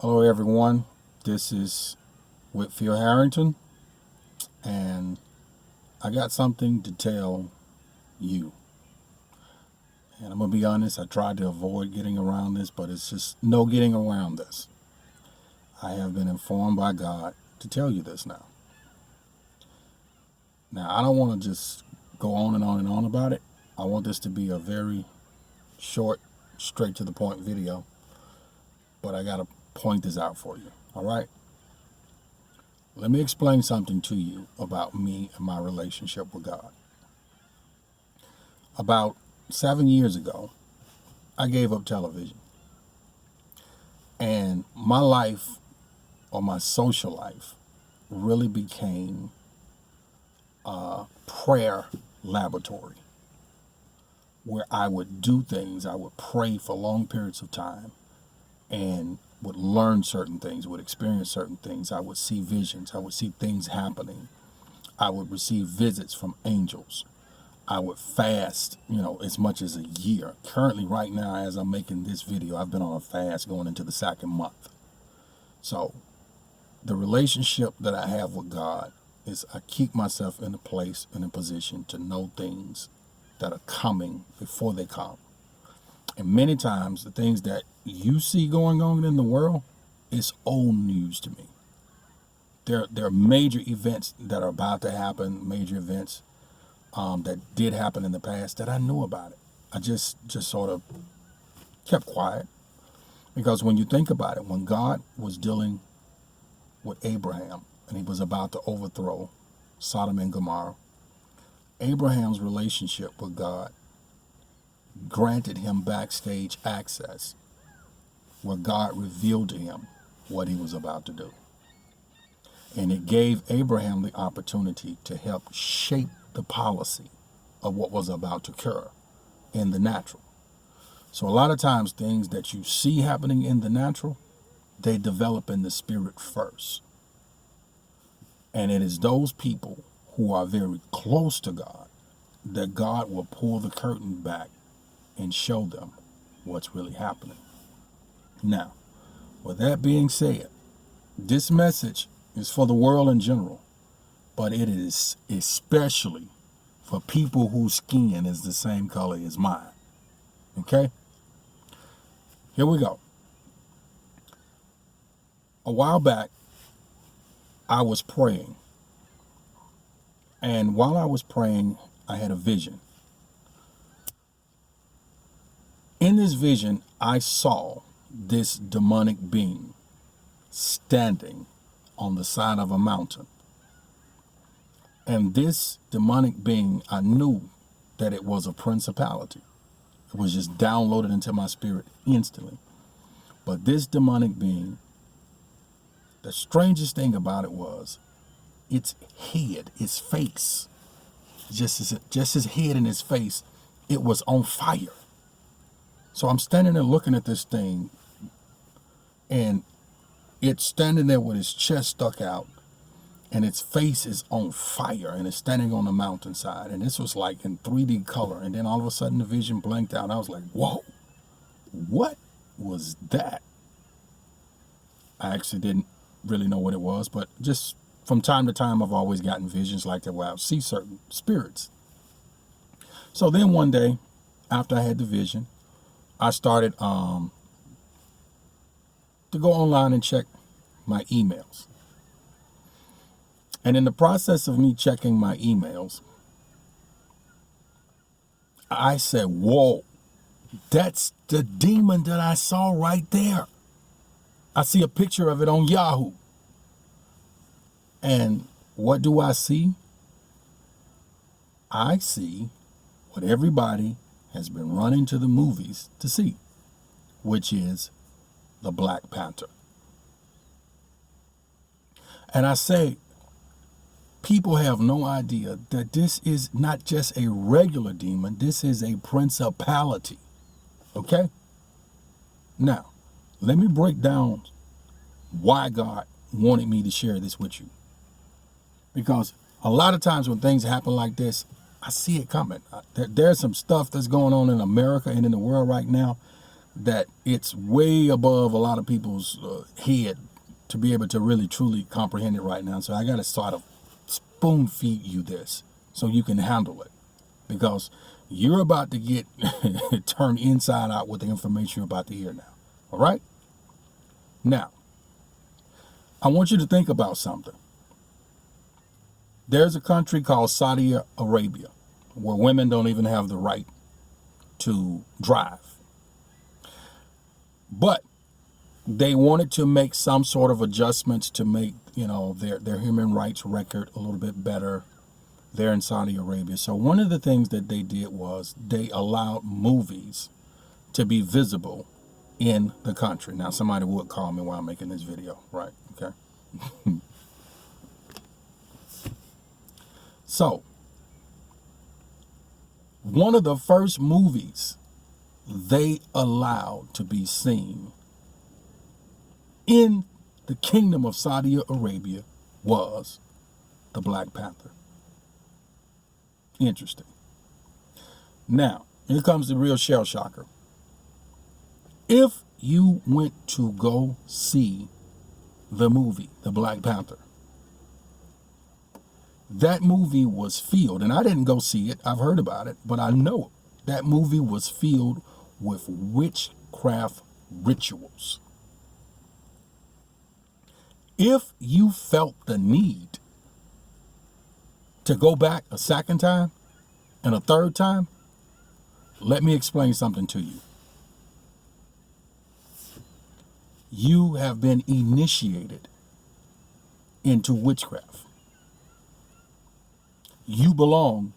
Hello, everyone. This is Whitfield Harrington, and I got something to tell you. And I'm going to be honest, I tried to avoid getting around this, but it's just no getting around this. I have been informed by God to tell you this now. Now, I don't want to just go on and on and on about it. I want this to be a very short, straight to the point video, but I got to point this out for you. All right? Let me explain something to you about me and my relationship with God. About 7 years ago, I gave up television. And my life, or my social life, really became a prayer laboratory where I would do things. I would pray for long periods of time and would learn certain things, would experience certain things. I would see visions. I would see things happening. I would receive visits from angels. I would fast, as much as a year. Currently, right now, as I'm making this video, I've been on a fast going into the second month. So the relationship that I have with God is I keep myself in a place, in a position to know things that are coming before they come. And many times the things that you see going on in the world is old news to me. There are major events that are about to happen, major events that did happen in the past that I knew about it. I just sort of kept quiet. Because when you think about it, when God was dealing with Abraham and he was about to overthrow Sodom and Gomorrah, Abraham's relationship with God granted him backstage access where God revealed to him what he was about to do. And it gave Abraham the opportunity to help shape the policy of what was about to occur in the natural. So a lot of times things that you see happening in the natural, they develop in the spirit first. And it is those people who are very close to God that God will pull the curtain back and show them what's really happening. Now, with that being said, this message is for the world in general, but it is especially for people whose skin is the same color as mine. Okay? Here we go. A while back, I was praying. And while I was praying, I had a vision. In this vision, I saw this demonic being standing on the side of a mountain. And this demonic being, I knew that it was a principality. It was just downloaded into my spirit instantly. But this demonic being, the strangest thing about it was its head, its face, just his head and his face, it was on fire. So I'm standing there looking at this thing, and it's standing there with its chest stuck out, and its face is on fire, and it's standing on the mountainside. And this was like in 3D color. And then all of a sudden the vision blanked out. I was like, whoa, what was that? I actually didn't really know what it was, but just from time to time, I've always gotten visions like that where I'll see certain spirits. So then one day, after I had the vision, I started to go online and check my emails. And in the process of me checking my emails, I said, whoa, that's the demon that I saw right there. I see a picture of it on Yahoo. And what do I see? I see what everybody has been running to the movies to see, which is the Black Panther. And I say, people have no idea that this is not just a regular demon, this is a principality. Okay? Now, let me break down why God wanted me to share this with you. Because a lot of times when things happen like this, I see it coming. There's some stuff that's going on in America and in the world right now that it's way above a lot of people's head to be able to really truly comprehend it right now. So I got to sort of spoon feed you this so you can handle it, because you're about to get turned inside out with the information you're about to hear now. All right? Now, I want you to think about something. There's a country called Saudi Arabia where women don't even have the right to drive. But they wanted to make some sort of adjustments to make, their human rights record a little bit better there in Saudi Arabia. So one of the things that they did was they allowed movies to be visible in the country. Now, somebody would call me while I'm making this video, right? Okay. So, one of the first movies they allowed to be seen in the kingdom of Saudi Arabia was the Black Panther. Interesting. Now, here comes the real shell shocker. If you went to go see the movie, The Black Panther, that movie was filled, and I didn't go see it, I've heard about it, but I know that movie was filled with witchcraft rituals. If you felt the need to go back a second time and a third time, let me explain something to you. You have been initiated into witchcraft. You belong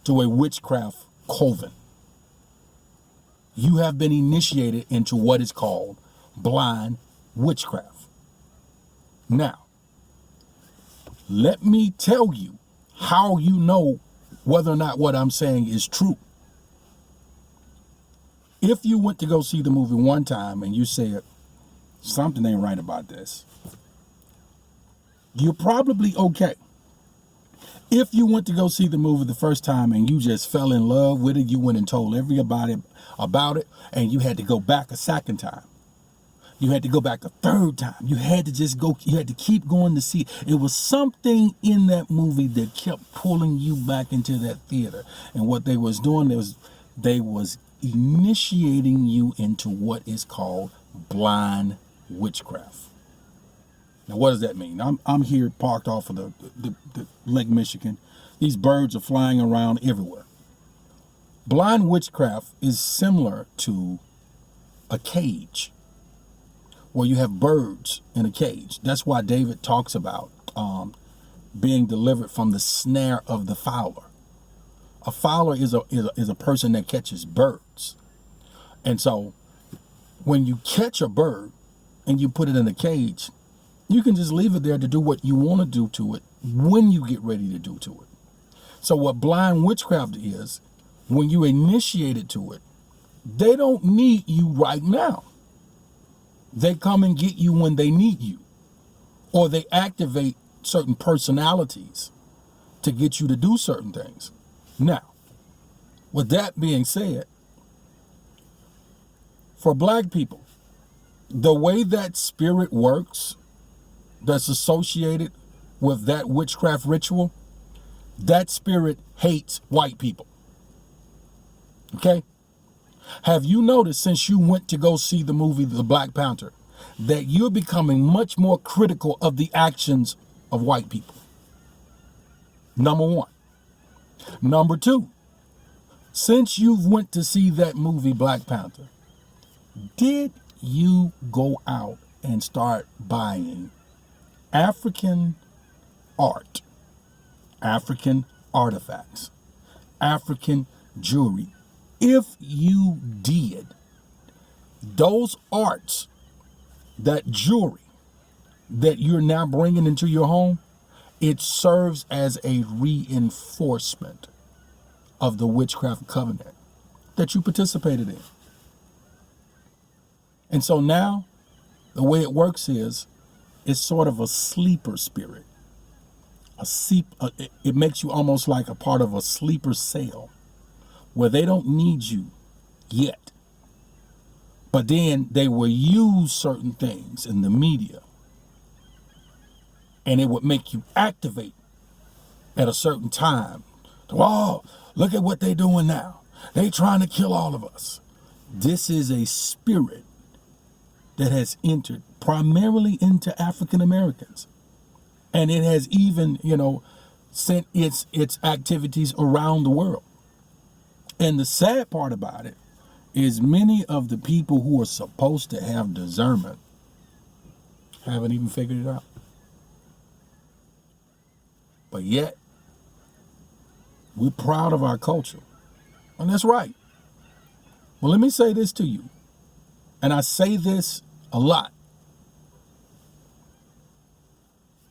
to a witchcraft coven. You have been initiated into what is called blind witchcraft. Now, let me tell you how you know whether or not what I'm saying is true. If you went to go see the movie one time and you said, something ain't right about this, you're probably okay. If you went to go see the movie the first time and you just fell in love with it, you went and told everybody about it, and you had to go back a second time. You had to go back a third time. You had to just go, you had to keep going to see. It was something in that movie that kept pulling you back into that theater. And what they was doing was they was initiating you into what is called blind witchcraft. Now, what does that mean? I'm here parked off of the Lake Michigan. These birds are flying around everywhere. Blind witchcraft is similar to a cage where you have birds in a cage. That's why David talks about being delivered from the snare of the fowler. A fowler is a person that catches birds. And so when you catch a bird and you put it in a cage, you can just leave it there to do what you want to do to it when you get ready to do to it. So what blind witchcraft is, when you initiate it to it, they don't need you right now. They come and get you when they need you, or they activate certain personalities to get you to do certain things. Now, with that being said, for black people, the way that spirit works that's associated with that witchcraft ritual, that spirit hates white people. Okay? Have you noticed since you went to go see the movie The Black Panther that you're becoming much more critical of the actions of white people? Number one. Number two, since you went to see that movie Black Panther, did you go out and start buying African art, African artifacts, African jewelry? If you did, those arts, that jewelry that you're now bringing into your home, it serves as a reinforcement of the witchcraft covenant that you participated in. And so now, the way it works is, it's sort of a sleeper spirit. It makes you almost like a part of a sleeper cell where they don't need you yet. But then they will use certain things in the media, and it would make you activate at a certain time. Oh, look at what they're doing now. They trying to kill all of us. This is a spirit that has entered primarily into African Americans. And it has even, sent its activities around the world. And the sad part about it is many of the people who are supposed to have discernment haven't even figured it out. But yet, we're proud of our culture. And that's right. Well, let me say this to you. And I say this a lot.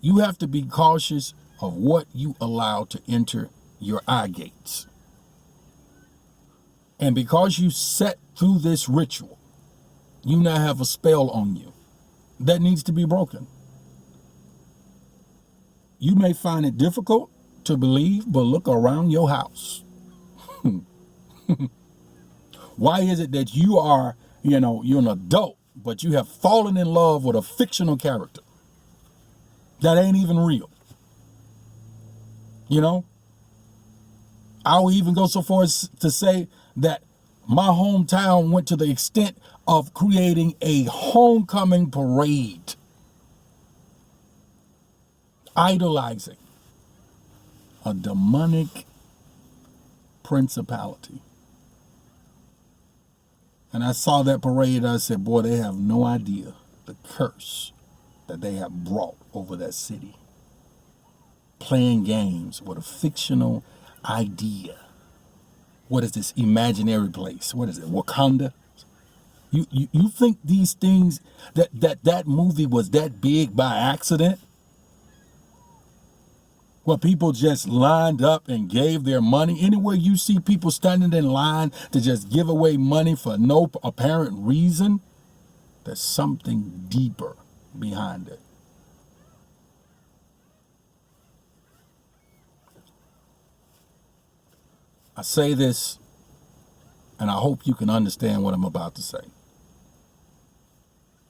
You have to be cautious of what you allow to enter your eye gates. And because you sat through this ritual, you now have a spell on you that needs to be broken. You may find it difficult to believe, but look around your house. Why is it that you are, you're an adult, but you have fallen in love with a fictional character that ain't even real? I will even go so far as to say that my hometown went to the extent of creating a homecoming parade, idolizing a demonic principality. And I saw that parade and I said, boy, they have no idea the curse that they have brought over that city. Playing games with a fictional idea. What is this imaginary place? What is it? Wakanda? You think these things, that movie was that big by accident? Where people just lined up and gave their money. Anywhere you see people standing in line to just give away money for no apparent reason, there's something deeper behind it. I say this, and I hope you can understand what I'm about to say.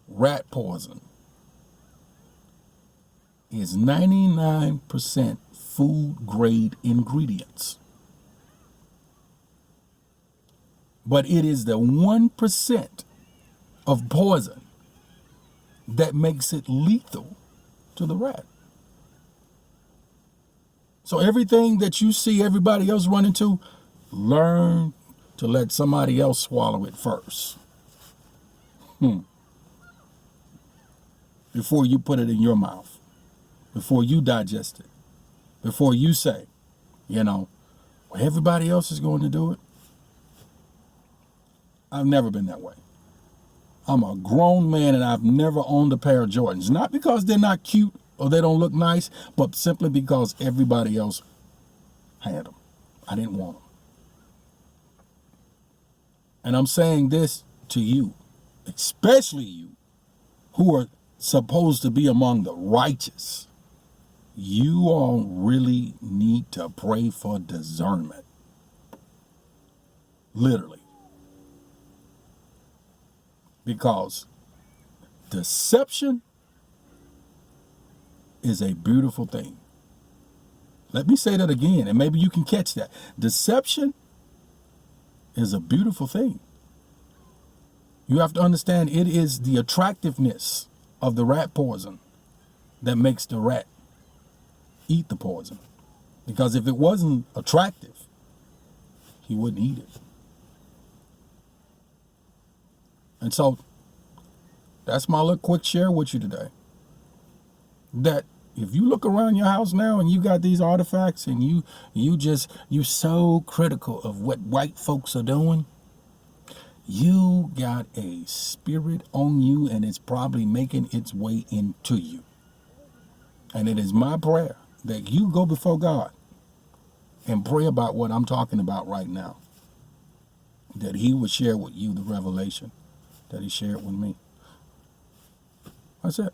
Rat poison is 99% food grade ingredients. But it is the 1% of poison that makes it lethal to the rat. So everything that you see everybody else run into, learn to let somebody else swallow it first. Before you put it in your mouth. Before you digest it. Before you say, well, everybody else is going to do it. I've never been that way. I'm a grown man and I've never owned a pair of Jordans. Not because they're not cute or they don't look nice, but simply because everybody else had them. I didn't want them. And I'm saying this to you, especially you, who are supposed to be among the righteous. You all really need to pray for discernment. Literally. Because deception is a beautiful thing. Let me say that again, and maybe you can catch that. Deception is a beautiful thing. You have to understand it is the attractiveness of the rat poison that makes the rat eat the poison. Because if it wasn't attractive, he wouldn't eat it. And so that's my little quick share with you today. That if you look around your house now and you got these artifacts and you so critical of what white folks are doing, you got a spirit on you and it's probably making its way into you. And it is my prayer that you go before God and pray about what I'm talking about right now. That he would share with you the revelation that he shared with me. That's it.